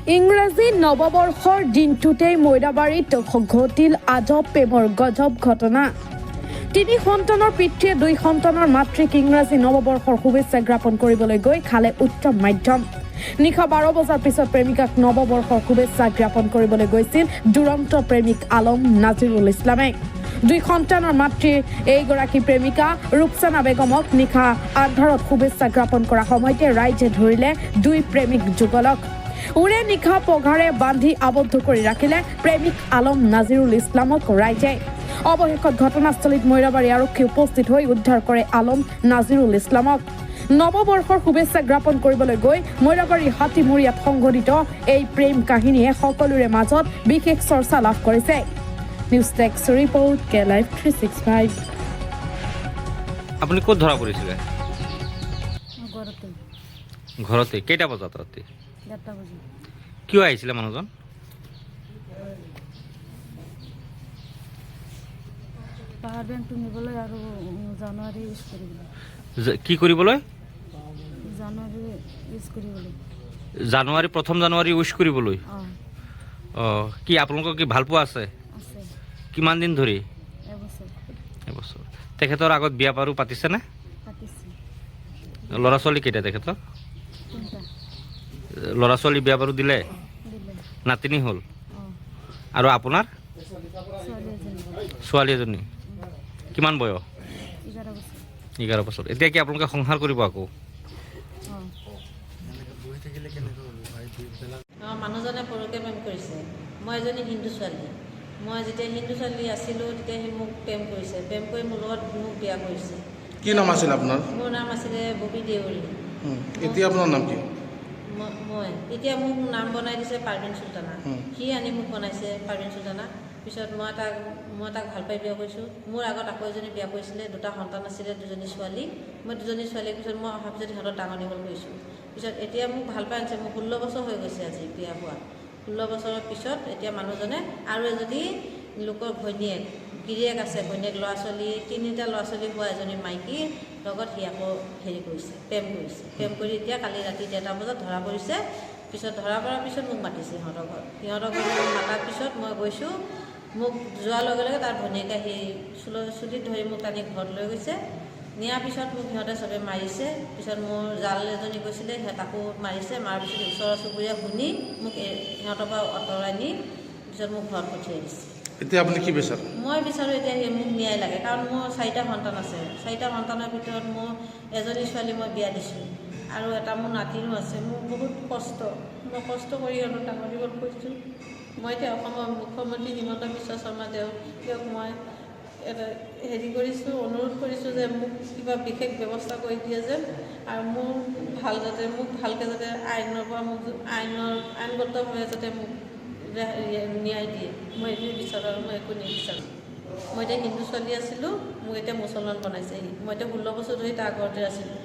ইংৰাজী নৱবৰ্ষৰ দিনটোতেই মৈৰাবাৰীত ঘটিল আজব প্ৰেমৰ গজব ঘটনা। 3 সন্তানৰ পিতৃয়ে 2 সন্তানৰ মাতৃক ইংৰাজী নৱবৰ্ষৰ শুভেচ্ছা জ্ঞাপন কৰিবলৈ গৈ খালে উত্তম মাধ্যম। নিশা 12 বজাৰ পিছত প্ৰেমিকাক নৱবৰ্ষৰ শুভেচ্ছা জ্ঞাপন কৰিবলৈ গৈছিল দুৰন্ত প্ৰেমিক আলম নাজিৰুল ইছলামে। 2 সন্তানৰ মাতৃ এইগৰাকী প্ৰেমিকা ৰূপচানা বেগমক নিশা আন্ধাৰত শুভেচ্ছা জ্ঞাপন কৰা সময়তে ৰাইজে ধৰিলে 2 প্ৰেমিক যুগলক। উৰে নিশা পঘাৰে বান্ধি আবদ্ধ কৰি ৰাখিলে প্ৰেমিক আলম নাজিৰুল ইছলামক ৰাইজে। অৱশেষত ঘটনাস্থলীত মৈৰাবাৰী আৰক্ষী উপস্থিত হৈ উদ্ধাৰ কৰে আলম নাজিৰুল ইছলামক। নৱবৰ্ষৰ শুভেচ্ছা জ্ঞাপন কৰিবলৈ গৈ মৈৰাবাৰী হাতীমূৰীয়াত সংঘটিত এই প্ৰেম কাহিনীয়ে সকলোৰে মাজত বিশেষ চৰ্চা লাভ কৰিছে। নিউজ টেক্স ৰিপৰ্ট কে লাইভ 365। আপুনি ক'ত ধৰা পৰিছিলে? ঘৰতে ঘৰতে। কেইটা বজাত ৰাতি? 10টা বাজি কিয় আহিছিলে মানুহজন? পাৱাৰ বেংকটো নিবলৈ আৰু জানুৱাৰী ইউজ কৰিবলৈ কি কৰিবলৈ? জানুৱাৰী ইউজ কৰিবলৈ জানুৱাৰী 1 জানুৱাৰী উইচ কৰিবলৈ। অঁ কি আপোনালোকৰ কি ভাল পোৱা আছে? আছে কিমান দিন ধৰি? এবছৰ তেখেতৰ আগত বিয়া বাৰু পাতিছেনে? পাতিছে ল'ৰা ছোৱালী কেইটা তেখেতৰ? 3টা ল'ৰা ছোৱালী বিয়া বাৰু দিলে? দিলে। নাতিনী হ'ল? অঁ আৰু আপোনাৰ? ছোৱালী এজনী ছোৱালী এজনী। কিমান বয়স? 11 বছৰ 11 বছৰ। এতিয়া কি আপোনালোকে সংসাৰ কৰিব আকৌ? অঁ মানুহজনে পৰকে প্ৰেম কৰিছে। মই এজনী হিন্দু ছোৱালী। মই যেতিয়া হিন্দু ছোৱালী আছিলোঁ তেতিয়া সি মোক প্ৰেম কৰিছে। প্ৰেম কৰি মোৰ লগত মোক বিয়া কৰিছে। কি নাম আছিল আপোনাৰ? মোৰ নাম আছিলে ববী দেউৰী। এতিয়া আপোনাৰ নাম কি? মই এতিয়া মোক নাম বনাই দিছে পাৰভিন চুলতানা। সি আনি মোক বনাইছে পাৰভিন চুলতানা। পিছত মই তাক ভাল পাই বিয়া কৰিছোঁ। মোৰ আগত আকৌ এজনী বিয়া কৰিছিলে। 2টা সন্তান আছিলে, 2জনী ছোৱালী। মই 2জনী ছোৱালীৰ পিছত মই অহাৰ পিছত সিহঁতৰ ডাঙৰ দীঘল কৰিছোঁ। পিছত এতিয়া মোক ভাল পাই আনিছে। মোৰ 16 বছৰ হৈ গৈছে আজি বিয়া হোৱা। 16 বছৰৰ পিছত এতিয়া মানুহজনে আৰু এজনী লোকৰ ঘৈণীয়েক গিৰিয়েক আছে, ঘৈণীয়েক ল'ৰা ছোৱালী 3টা ল'ৰা ছোৱালী হোৱা এজনী মাইকী লগত সি আকৌ হেৰি কৰিছে, প্ৰেম কৰিছে। প্ৰেম কৰি এতিয়া কালি ৰাতি 1টা বজাত ধৰা পৰিছে। পিছত ধৰা পৰাৰ পিছত মোক মাতিছে সিহঁতৰ ঘৰত। সিহঁতৰ ঘৰত মাতাৰ পিছত মই গৈছোঁ। মোক যোৱাৰ লগে লগে তাৰ ভনীয়েকে আহি চুলিত ধৰি মোক টানি ঘৰত লৈ গৈছে। নিয়াৰ পিছত মোক সিহঁতে চবে মাৰিছে। পিছত মোৰ জাল এজনী গৈছিলে, তাকো মাৰিছে। মাৰাৰ পিছত ওচৰৰ চুবুৰীয়া শুনি মোক সিহঁতৰ পৰা আঁতৰাই নি পিছত মোক ঘৰত পঠিয়াই দিছে। এতিয়া আপুনি কি বিচাৰে? মই বিচাৰোঁ এতিয়া মোক ন্যায় লাগে, কাৰণ মোৰ 4টা সন্তান আছে। 4টা সন্তানৰ ভিতৰত মোৰ এজনী ছোৱালী মই বিয়া দিছোঁ আৰু এটা মোৰ নাতিনো আছে। মোৰ বহুত কষ্ট, মই কষ্ট কৰি সিহঁতক ডাঙৰ দীঘল কৰিছোঁ। মই এতিয়া অসমৰ মুখ্যমন্ত্ৰী হিমন্ত বিশ্ব শৰ্মা তেওঁক মই এটা হেৰি কৰিছোঁ, অনুৰোধ কৰিছোঁ যে মোক কিবা বিশেষ ব্যৱস্থা কৰি দিয়ে যেন, আৰু মোৰ মোক ভালকৈ যাতে আইনৰ পৰা মোক আইনগতভাৱে যাতে মোক ন্যায় দিয়ে। মই এইটোৱে বিচাৰোঁ আৰু মই একো নিবিচাৰোঁ। মই এতিয়া হিন্দু ছোৱালী আছিলোঁ, মোক এতিয়া মুছলমান বনাইছেহি। মই এতিয়া 16 বছৰ ধৰি তাৰ ঘৰতে আছিলোঁ।